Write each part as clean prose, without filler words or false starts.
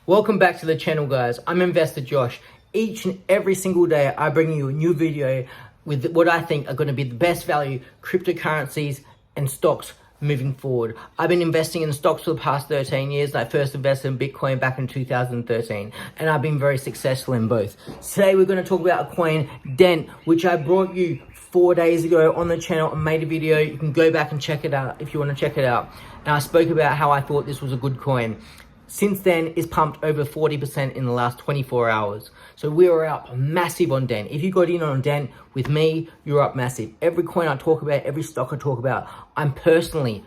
Welcome back to the channel, guys. I'm Investor Josh. Each and every single day, I bring you a new video with what I think are going to be the best value cryptocurrencies and stocks moving forward. I've been investing in stocks for the past 13 years. I first invested in Bitcoin back in 2013, and I've been very successful in both. Today, we're going to talk about a coin, DENT, which I brought you 4 days ago on the channel and made a video. You can go back and check it out if you want to check it out. And I spoke about how I thought this was a good coin. Since then, it's pumped over 40% in the last 24 hours. So we are up massive on DENT. If you got in on DENT with me, you're up massive. Every coin I talk about, every stock I talk about, I'm personally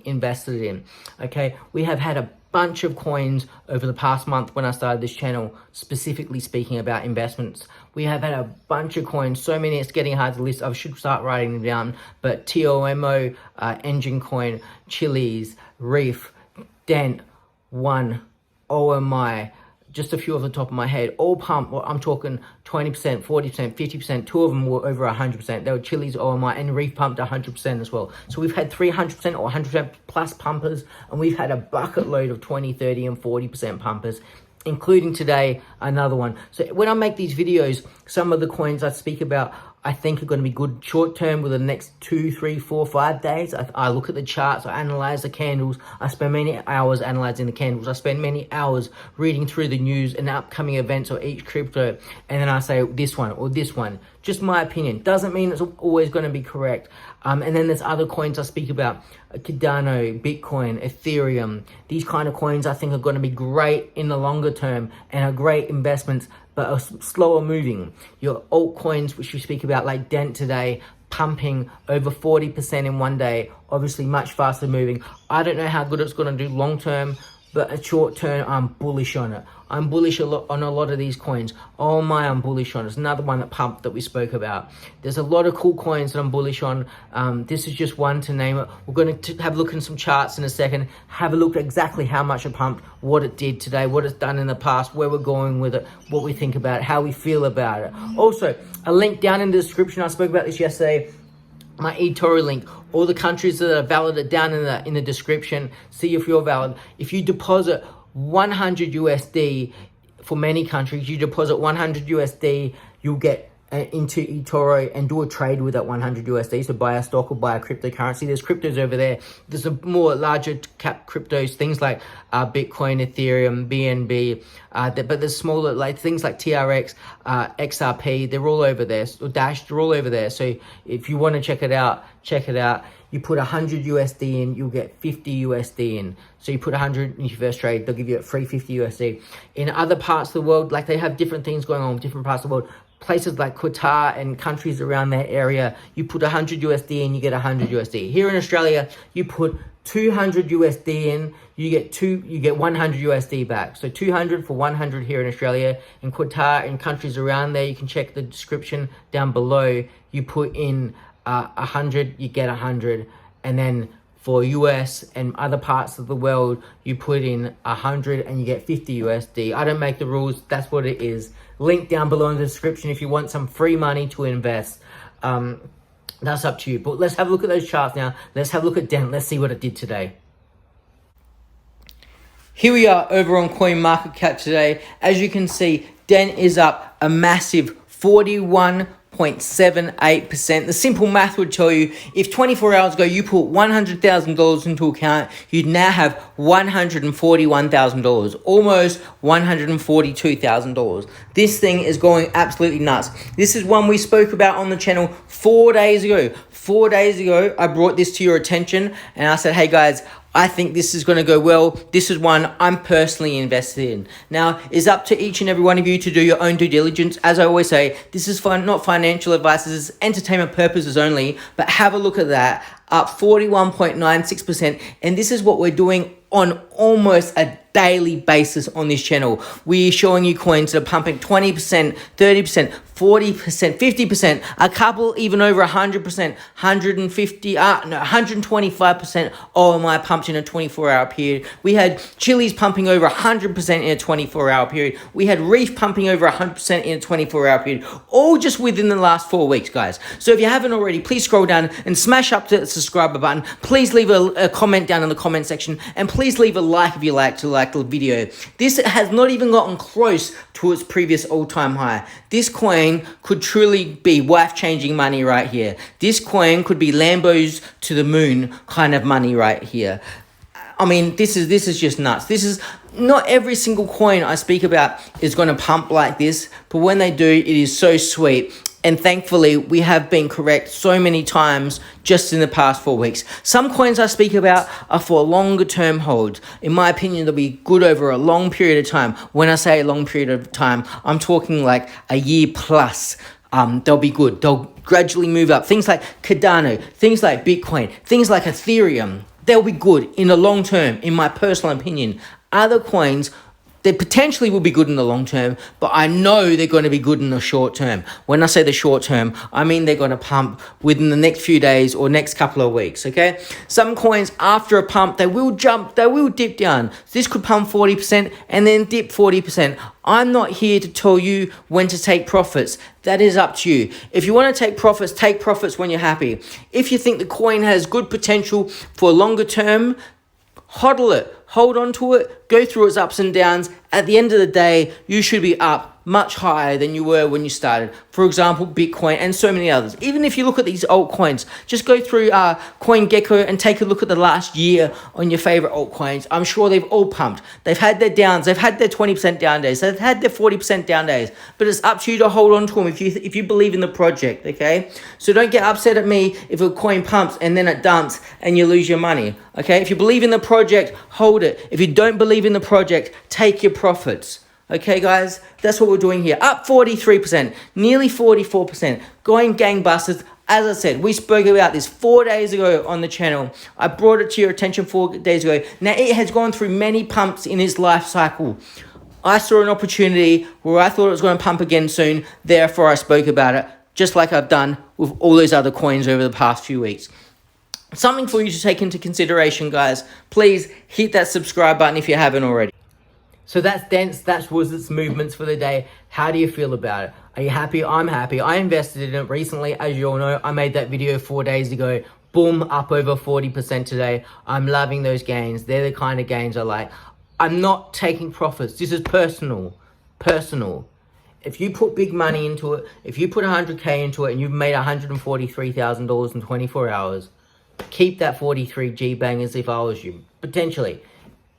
invested in. Okay, we have had a bunch of coins over the past month when I started this channel, specifically speaking about investments. We have had a bunch of coins, so many it's getting hard to list. I should start writing them down, but TOMO, Engine Coin, Chiliz, Reef, DENT, One, OMI, just a few off the top of my head, all pumped. Well, I'm talking 20%, 40%, 50%. Two of them were over 100%. They were Chiliz, OMI, and Reef pumped 100% as well. So we've had 300% or 100% plus pumpers, and we've had a bucket load of 20, 30, and 40% pumpers, including today, another one. So when I make these videos, some of the coins I speak about, I think are going to be good short term with the next 2, 3, 4, 5 days. I look at the charts, I analyze the candles. I spend many hours analyzing the candles. I spend many hours reading through the news and upcoming events of each crypto. And then I say this one or this one. Just my opinion. Doesn't mean it's always going to be correct. And then there's other coins I speak about. Cardano, Bitcoin, Ethereum. These kind of coins I think are going to be great in the longer term and are great investments, but are slower moving. Your altcoins, which we speak about, like DENT today, pumping over 40% in one day, obviously much faster moving. I don't know how good it's going to do long term, but a short term, I'm bullish on it. I'm bullish on a lot of these coins. Oh my, I'm bullish on it. It's another one that pumped that we spoke about. There's a lot of cool coins that I'm bullish on. This is just one to name it. We're going to have a look at some charts in a second. Have a look at exactly how much it pumped, what it did today, what it's done in the past, where we're going with it, what we think about it, how we feel about it. Also, a link down in the description. I spoke about this yesterday. My eToro link, all the countries that are valid are down in the description. See if you're valid. If you deposit 100 USD for many countries, you deposit 100 USD, you'll get into eToro and do a trade with that 100 USD. So buy a stock or buy a cryptocurrency. There's cryptos over there. There's a more larger cap cryptos, things like Bitcoin, Ethereum, BNB, but there's smaller like things like TRX, XRP. They're all over there. Or Dash, they're all over there. So if you want to check it out, check it out. You put 100 USD in, you'll get 50 USD in. So you put 100 in your first trade, they'll give you a free 50 USD. In other parts of the world, like they have different things going on with different parts of the world. Places like Qatar and countries around that area, you put 100 USD in, you get 100 USD. Here in Australia, you put 200 USD in, you get 100 USD back. So 200 for 100 here in Australia. In Qatar and countries around there, you can check the description down below. You put in 100, you get 100, and then for US and other parts of the world, you put in 100 and you get 50 USD. I don't make the rules, that's what it is. Link down below in the description if you want some free money to invest. That's up to you. But let's have a look at those charts now. Let's have a look at DENT. Let's see what it did today. Here we are over on CoinMarketCap today. As you can see, DENT is up a massive 41.78%. The simple math would tell you if 24 hours ago you put $100,000 into account, you'd now have $141,000, almost $142,000. This thing is going absolutely nuts. This is one we spoke about on the channel 4 days ago. 4 days ago, I brought this to your attention and I said, hey guys, I think this is going to go well. This is one I'm personally invested in. Now, it's up to each and every one of you to do your own due diligence. As I always say, this is not financial advice. This is entertainment purposes only. But have a look at that. Up 41.96%. And this is what we're doing on almost a daily basis on this channel. We're showing you coins that are pumping 20%, 30%, 40%, 50%, a couple even over 100%, 125% OMI pumped in a 24-hour period. We had Chiliz pumping over 100% in a 24-hour period. We had Reef pumping over 100% in a 24-hour period, all just within the last 4 weeks, guys. So if you haven't already, please scroll down and smash up to the subscriber button. Please leave a comment down in the comment section, and please leave a like if you like to like the video. This has not even gotten close to its previous all-time high. This coin could truly be life-changing money right here. This coin could be Lambos to the moon kind of money right here. I mean, this is just nuts. This is not every single coin I speak about is going to pump like this, but when they do, it is so sweet. And thankfully, we have been correct so many times just in the past 4 weeks. Some coins I speak about are for longer term holds. In my opinion, they'll be good over a long period of time. When I say a long period of time, I'm talking like a year plus. They'll be good. They'll gradually move up. Things like Cardano, things like Bitcoin, things like Ethereum, they'll be good in the long term, in my personal opinion. Other coins, they potentially will be good in the long term, but I know they're going to be good in the short term. When I say the short term, I mean they're going to pump within the next few days or next couple of weeks, okay? Some coins, after a pump, they will jump, they will dip down. This could pump 40% and then dip 40%. I'm not here to tell you when to take profits. That is up to you. If you want to take profits when you're happy. If you think the coin has good potential for longer term, hodl it, hold on to it, go through its ups and downs. At the end of the day, you should be up much higher than you were when you started. For example, Bitcoin and so many others. Even if you look at these altcoins, just go through CoinGecko and take a look at the last year on your favorite altcoins. I'm sure they've all pumped. They've had their downs. They've had their 20% down days. They've had their 40% down days. But it's up to you to hold on to them if you believe in the project, okay? So don't get upset at me if a coin pumps and then it dumps and you lose your money, okay? If you believe in the project, hold it. If you don't believe in the project, take your profits. Okay, guys, that's what we're doing here. Up 43%, nearly 44%, going gangbusters. As I said, we spoke about this 4 days ago on the channel. I brought it to your attention 4 days ago. Now, it has gone through many pumps in its life cycle. I saw an opportunity where I thought it was going to pump again soon. Therefore, I spoke about it, just like I've done with all those other coins over the past few weeks. Something for you to take into consideration, guys. Please hit that subscribe button if you haven't already. So that's Dents, that was its movements for the day. How do you feel about it? Are you happy? I'm happy. I invested in it recently, as you all know. I made that video 4 days ago. Boom, up over 40% today. I'm loving those gains. They're the kind of gains I like. I'm not taking profits. This is personal. Personal. If you put big money into it, if you put 100K into it and you've made $143,000 in 24 hours, keep that 43 G bangers if I was you, potentially.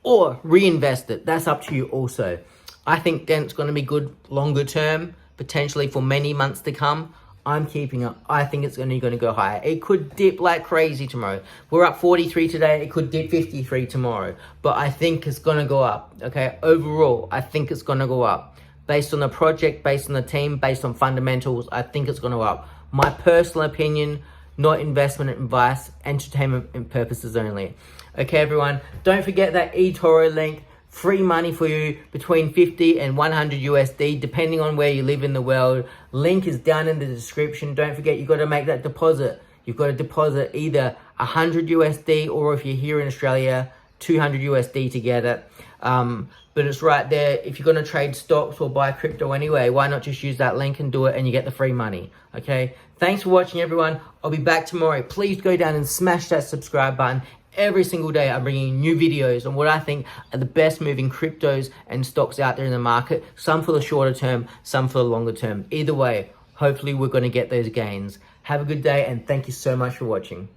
Or reinvest it. That's up to you also. I think Dent's going to be good longer term, potentially for many months to come. I'm keeping it. I think it's only going to go higher. It could dip like crazy tomorrow. We're up 43 today. It could dip 53 tomorrow. But I think it's going to go up. Okay, overall, I think it's going to go up. Based on the project, based on the team, based on fundamentals, I think it's going to go up. My personal opinion, not investment advice, entertainment purposes only. Okay, everyone, don't forget that eToro link. Free money for you between 50 and 100 USD, depending on where you live in the world. Link is down in the description. Don't forget, you've got to make that deposit. You've got to deposit either 100 USD or if you're here in Australia, 200 USD to get it. But it's right there. If you're going to trade stocks or buy crypto anyway, why not just use that link and do it and you get the free money, okay? Thanks for watching, everyone. I'll be back tomorrow. Please go down and smash that subscribe button. Every single day, I'm bringing new videos on what I think are the best moving cryptos and stocks out there in the market. Some for the shorter term, some for the longer term. Either way, hopefully we're going to get those gains. Have a good day, and thank you so much for watching.